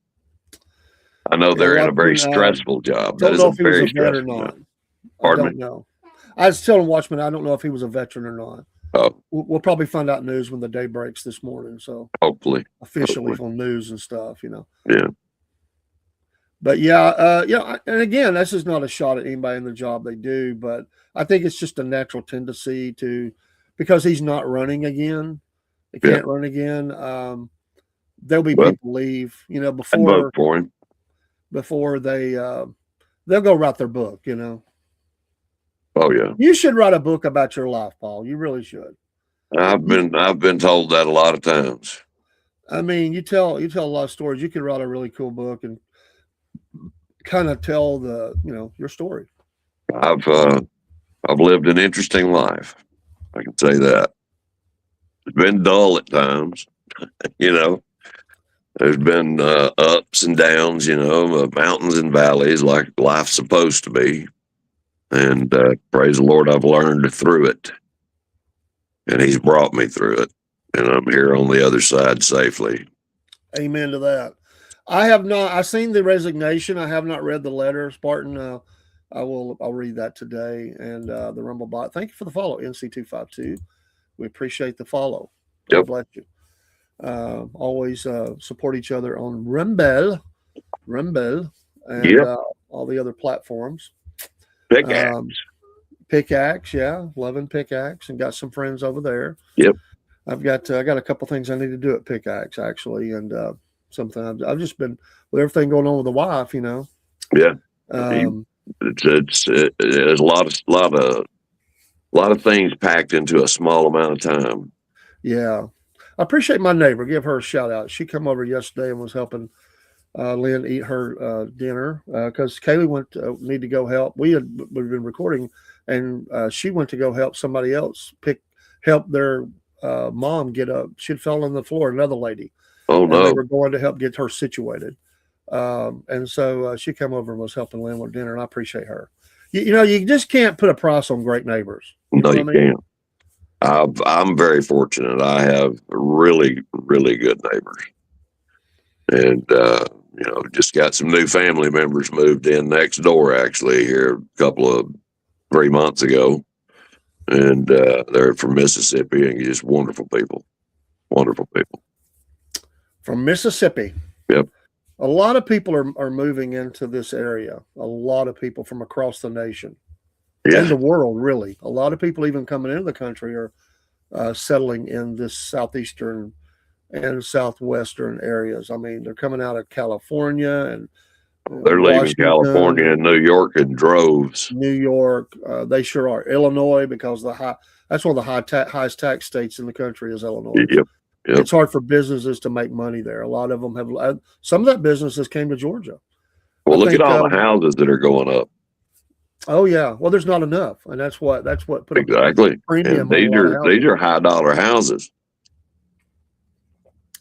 I know Yeah, they're in a very Watchman. stressful job. That Don't is know a if he was a very vet or stressful job. not. I Pardon don't me? know. I was telling Watchman I don't know if he was a veteran or not. Oh, We'll probably find out news when the day breaks this morning. So hopefully. officially Hopefully. on news and stuff. Yeah. But yeah, and again, this is not a shot at anybody in the job they do, but I think it's just a natural tendency because he's not running again. He Yeah. can't run again. There'll be Well, people leave, I'd vote for him. before they'll go write their book. Oh, yeah. You should write a book about your life, Paul. You really should. I've been told that a lot of times. I mean, you tell a lot of stories. You could write a really cool book and kind of tell your story. I've lived an interesting life. I can say that. It's been dull at times, you know. There's been ups and downs, mountains and valleys like life's supposed to be. And praise the Lord, I've learned through it. And He's brought me through it. And I'm here on the other side safely. Amen to that. I have not. I've seen the resignation. I have not read the letter, Spartan. I'll read that today. And the Rumble bot. Thank you for the follow, NC252. We appreciate the follow. God Yep. bless you. Always support each other on Rumble, and all the other platforms. Pickaxe. Pickaxe, yeah, loving Pickaxe, and got some friends over there. Yep. I got a couple things I need to do at Pickaxe actually, and something I've just been with everything going on with the wife, Yeah. It's There's a lot of things packed into a small amount of time. Yeah, I appreciate my neighbor. Give her a shout out. She come over yesterday and was helping Lynn eat her dinner because Kaylee went need to go help. We've been recording, and she went to go help somebody else help their mom get up. She'd fell on the floor. Another lady. Oh And they no! were going to help get her situated. And so she came over and was helping Lynn with dinner, and I appreciate her. You just can't put a price on great neighbors. You know No, what I you mean? can't. I'm very fortunate. I have really, really good neighbors, and just got some new family members moved in next door. Actually, here a couple of 3 months ago, and they're from Mississippi, and just wonderful people. Wonderful people. From Mississippi. Yep. A lot of people are moving into this area. A lot of people from across the nation and the world, really. A lot of people even coming into the country are settling in this southeastern and southwestern areas. I mean, they're coming out of California and They're leaving Washington, California and New York in droves. New York. They sure are. Illinois, because that's one of the highest tax states in the country is Illinois. Yep. It's hard for businesses to make money there. A lot of them have. Some of that businesses came to Georgia. Well, look at all the houses that are going up. Oh yeah. Well, there's not enough, and that's what put exactly. a premium And on a lot of these are high dollar houses.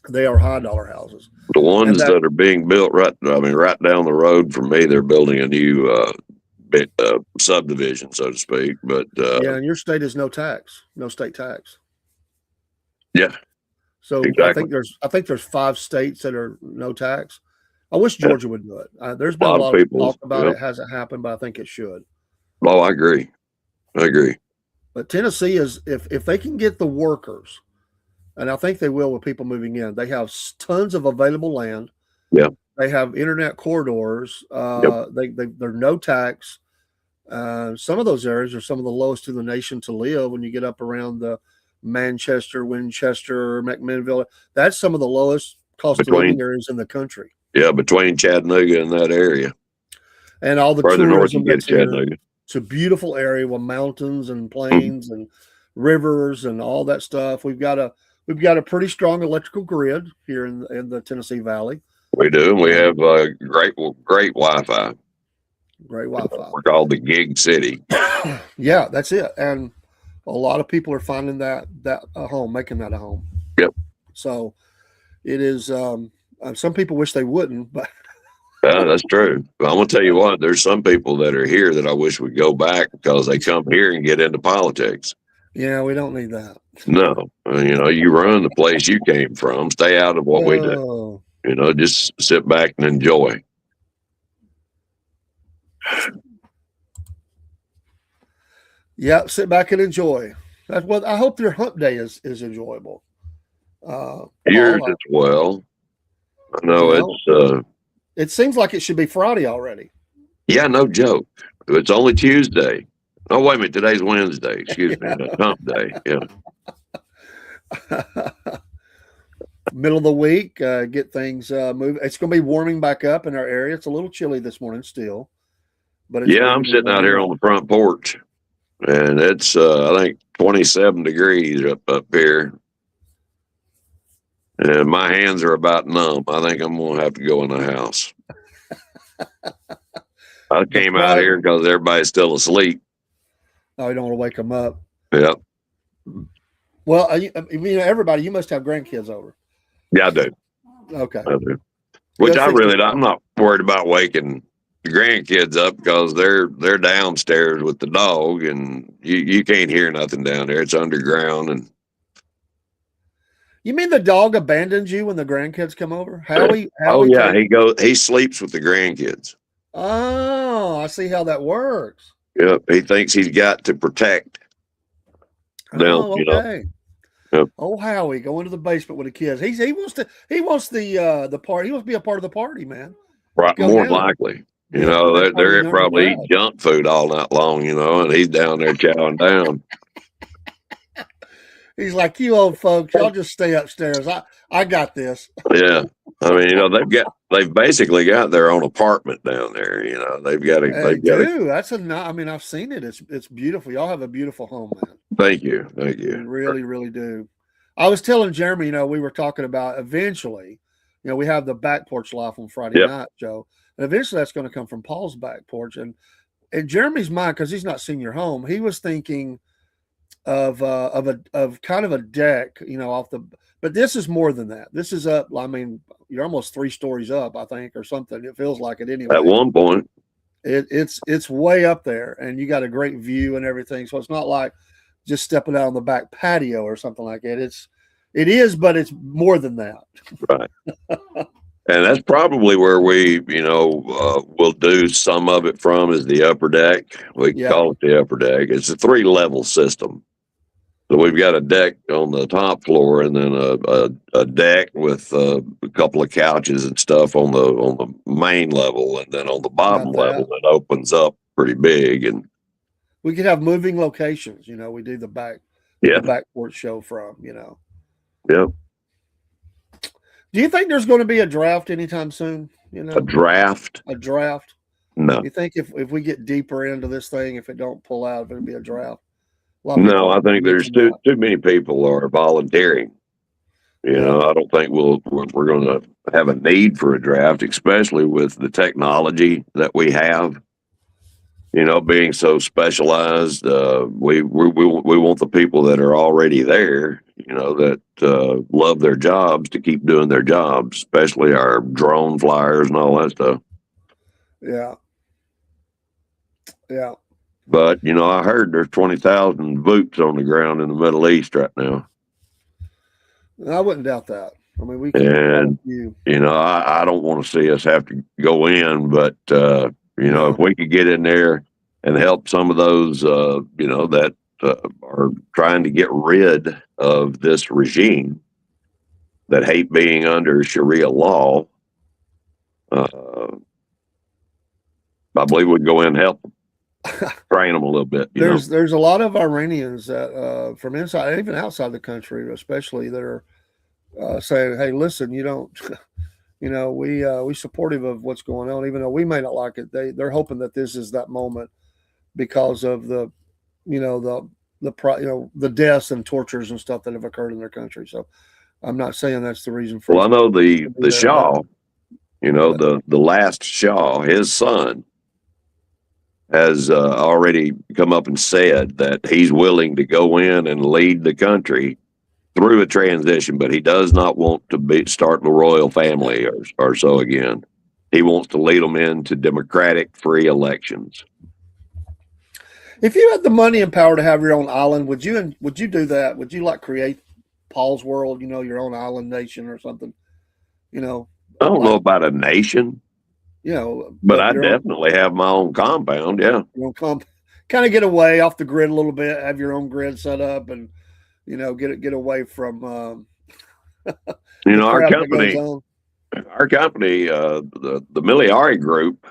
They are high dollar houses. The ones that are being built right down the road from me, they're building a new subdivision, so to speak. But yeah, and your state is no state tax. Yeah. So exactly. I think there's 5 states that are no tax. I wish Georgia would do it. There's been a lot of talk about it. Hasn't happened, but I think it should. Oh, I agree. But Tennessee is if they can get the workers, and I think they will with people moving in. They have tons of available land. Yeah. They have internet corridors. They're no tax. Some of those areas are some of the lowest in the nation to live. When you get up around the Manchester, Winchester, McMinnville, that's some of the lowest cost of living between areas in the country. between Chattanooga and that area. And all the Further north you tourism get to that's here. Chattanooga. It's a beautiful area with mountains and Mhm. plains and rivers and all that stuff. We've got a pretty strong electrical grid here in the Tennessee Valley. We do. We Um, have great Wi-Fi. Great Wi-Fi. We're called the Gig City. Yeah, that's it. And a lot of people are finding that a home, making that a home. Yep. So it is. Some people wish they wouldn't, but Yeah, that's true. But I'm gonna tell you what. There's some people that are here that I wish would go back because they come here and get into politics. yeah, we don't need that. No, you run the place you came from. Stay out of what we do. Oh, Just sit back and enjoy. yeah. Sit back and enjoy. That's what I hope your hump day is enjoyable. Yours Paul, as well. I you know know, it's it seems like it should be Friday already. yeah, no joke. It's only Tuesday. Oh, wait a minute. Today's Wednesday. Excuse me. That's hump day. Yeah. Middle of the week, get things moving. It's going to be warming back up in our area. It's a little chilly this morning still, but it's Yeah, going I'm to be sitting out warming here on up. the front porch and it's, I think 27 degrees up here. And my hands are about numb. I think I'm going to have to go in the house. I The came out pride. here because everybody's still asleep. Oh, you don't want to wake them up. Yep. Well, everybody, you must have grandkids over. Yeah, I do. Okay. I do. Which I'm not worried about waking the grandkids up because they're downstairs with the dog and you can't hear nothing down there. It's underground and You mean the dog abandons you when the grandkids come over? Howie, oh Howie yeah, take. he sleeps with the grandkids. Oh, I see how that works. Yep. He thinks he's got to protect them, Oh, okay. Yep. Oh, Howie, go into the basement with the kids. He wants the party. He wants to be a part of the party, man. Right, Go more than down. likely. Yeah, that's how you They're learn to probably brag. eating junk food all night long, and he's down there chowing down. He's like, you old folks, y'all just stay upstairs. I got this. Yeah. I mean, they've basically got their own apartment down there, They they've got a do. I mean, I've seen it. It's beautiful. Y'all have a beautiful home, man. thank you. Thank You you. really, really do. I was telling Jeremy, we were talking about eventually, we have the back porch life on Friday Yep. night, Joe. And eventually that's going to come from Paul's back porch. And in Jeremy's mind, because he's not seen your home, he was thinking of kind of a deck, off the. But this is more than that. This is up. I mean, you're almost 3 stories up, I think, or something. It feels like it anyway. At one point, It's way up there, and you got a great view and everything. So it's not like just stepping out on the back patio or something like that. It is, but it's more than that. right. And that's probably where we, will do some of it from is the upper deck. We Yeah. call it the upper deck. It's a 3-level system. So we've got a deck on the top floor and then a deck with a couple of couches and stuff on the main level. And then on the bottom level, it opens up pretty big. And we could have moving locations. We do the back porch show from. Yep. Do you think there's going to be a draft anytime soon? A draft? A draft? No. You think if we get deeper into this thing, if it don't pull out, if it'll be a draft? No, I think there's too many people are volunteering. I don't think we're going to have a need for a draft, especially with the technology that we have. Being so specialized, we want the people that are already there, that love their jobs to keep doing their jobs, especially our drone flyers and all that stuff. Yeah. Yeah. But, I heard there's 20,000 boots on the ground in the Middle East right now. I wouldn't doubt that. I mean, we can. And, I don't want to see us have to go in, but, if we could get in there and help some of those, that are trying to get rid of this regime that hate being under Sharia law, I believe we'd go in and help them. train them a little bit. There's a lot of Iranians that from inside, even outside the country, especially that are saying, "Hey, listen, you don't." We supportive of what's going on, even though we may not like it. They're hoping that this is that moment because of the, the deaths and tortures and stuff that have occurred in their country. So I'm not saying that's the reason for. Well, I know the there, Shah, the last Shah, his son has already come up and said that he's willing to go in and lead the country through a transition, but he does not want to start the royal family or so again. He wants to lead them into democratic, free elections. If you had the money and power to have your own island, would you do that? Would you create Paul's World, your own island nation or something? I don't know about a nation, but I definitely have my own compound. Yeah, kind of get away off the grid a little bit, have your own grid set up, and get away from our company, the Miliari Group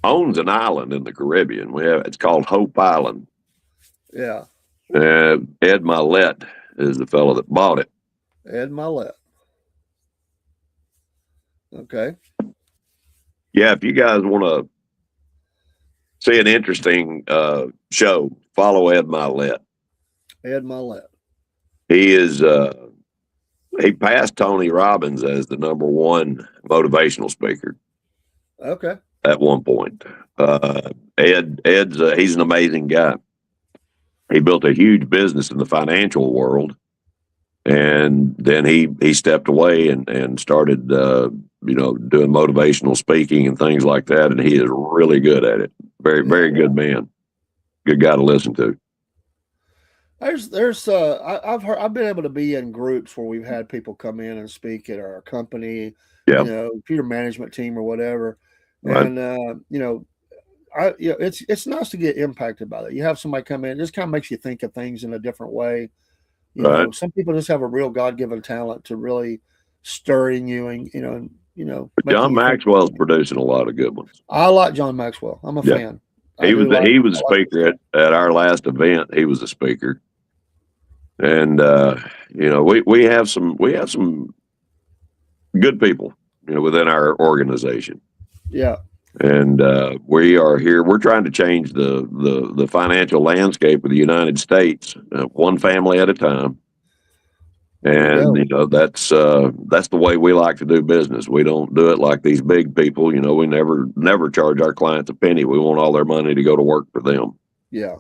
owns an island in the Caribbean. It's called Hope Island. Yeah. Ed Milet is the fellow that bought it. Ed Milet. Okay. Yeah, if you guys want to see an interesting show, follow Ed Milet. Ed Milet. He is he passed Tony Robbins as the #1 motivational speaker. Okay. At one point. Ed's he's an amazing guy. He built a huge business in the financial world, and then he stepped away and started doing motivational speaking and things like that, and he is really good at it. Very, very good man. Good guy to listen to. I've been able to be in groups where we've had people come in and speak at our company, computer management team or whatever. Right. And it's nice to get impacted by that. You have somebody come in, it just kind of makes you think of things in a different way. Some people just have a real God-given talent to really stir in you, and John Maxwell's producing a lot of good ones. I like John Maxwell. I'm a fan. He was a speaker at our last event. He was a speaker, and we have some good people within our organization. Yeah. And we are here. We're trying to change the financial landscape of the United States, one family at a time. And that's the way we like to do business. We don't do it like these big people. We never charge our clients a penny. We want all their money to go to work for them. Yeah.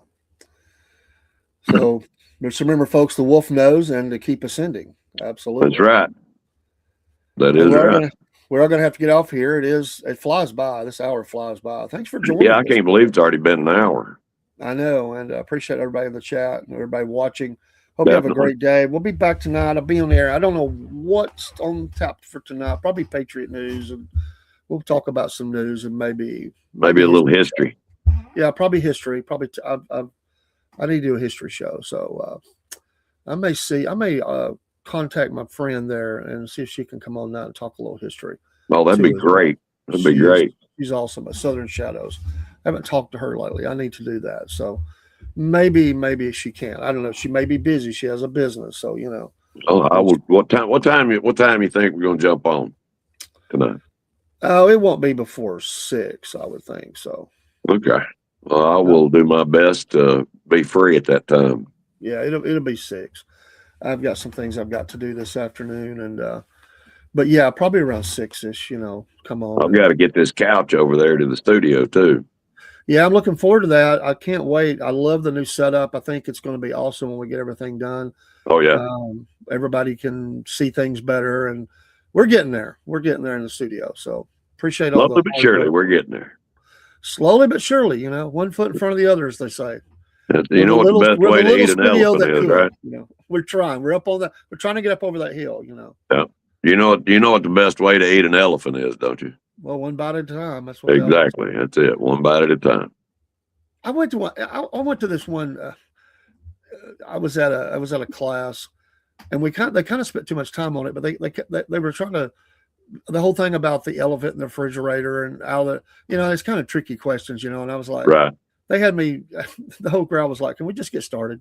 So just remember, folks, the wolf knows, and to keep ascending. Absolutely. That's right. That is right. We're all going to have to get off here. It flies by. This hour flies by. Thanks for joining. Yeah, I can't believe it's already been an hour. I know, and I appreciate everybody in the chat and everybody watching. Hope you have a great day. We'll be back tonight. I'll be on the air. I don't know what's on tap for tonight. Probably Patriot news, and we'll talk about some news and maybe a little history. Yeah, probably history. Probably I need to do a history show. So I may contact my friend there and see if she can come on now and talk a little history. Oh, that'd be great. That'd be great. She's awesome at Southern Shadows. I haven't talked to her lately. I need to do that. So maybe she can. I don't know. She may be busy. She has a business. So, Oh, I will. What time you think we're going to jump on tonight? Oh, it won't be before 6, I would think. So. Okay. Well, I will do my best to be free at that time. Yeah, it'll be 6. I've got some things I've got to do this afternoon, and but yeah, probably around 6-ish. Come on. I've got to get this couch over there to the studio too. Yeah, I'm looking forward to that. I can't wait. I love the new setup. I think it's going to be awesome when we get everything done. Oh yeah. Everybody can see things better, and we're getting there. We're getting there in the studio. So appreciate all. Slowly but surely, we're getting there. Slowly but surely, one foot in front of the other, as they say. What the best way to eat an elephant is, right? We're trying. We're up on that. We're trying to get up over that hill. Yeah. You know what the best way to eat an elephant is, don't you? Well, one bite at a time. That's what. Exactly. That's it. One bite at a time. I went to this one. I was at a class, and they kind of spent too much time on it. But they were trying to the whole thing about the elephant in the refrigerator and how the, it's kind of tricky questions, and I was like, Right. they had me, the whole crowd was like, can we just get started?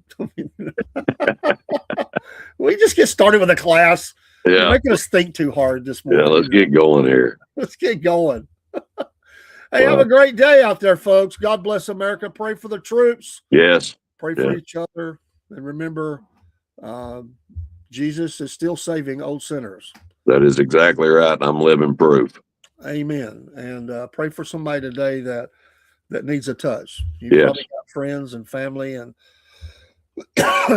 We just get started with the class. You're Yeah. making us think too hard this morning. Yeah. Let's get going here. Let's get going. Hey, have a great day out there, folks. God bless America. Pray for the troops. Yes. Pray for each other. And remember, Jesus is still saving old sinners. That is exactly right. I'm living proof. Amen. And pray for somebody today that needs a touch. You've probably got friends and family and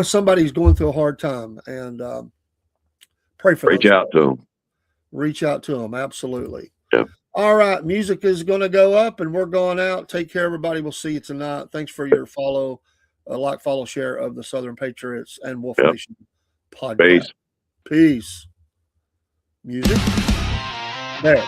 somebody's going through a hard time. And pray for them. Reach out to them. Reach out to them. Absolutely. Yep. All right. Music is going to go up and we're going out. Take care, everybody. We'll see you tonight. Thanks for your follow, follow, share of the Southern Patriots and Wolf Nation podcast. Peace. Peace. Music. There.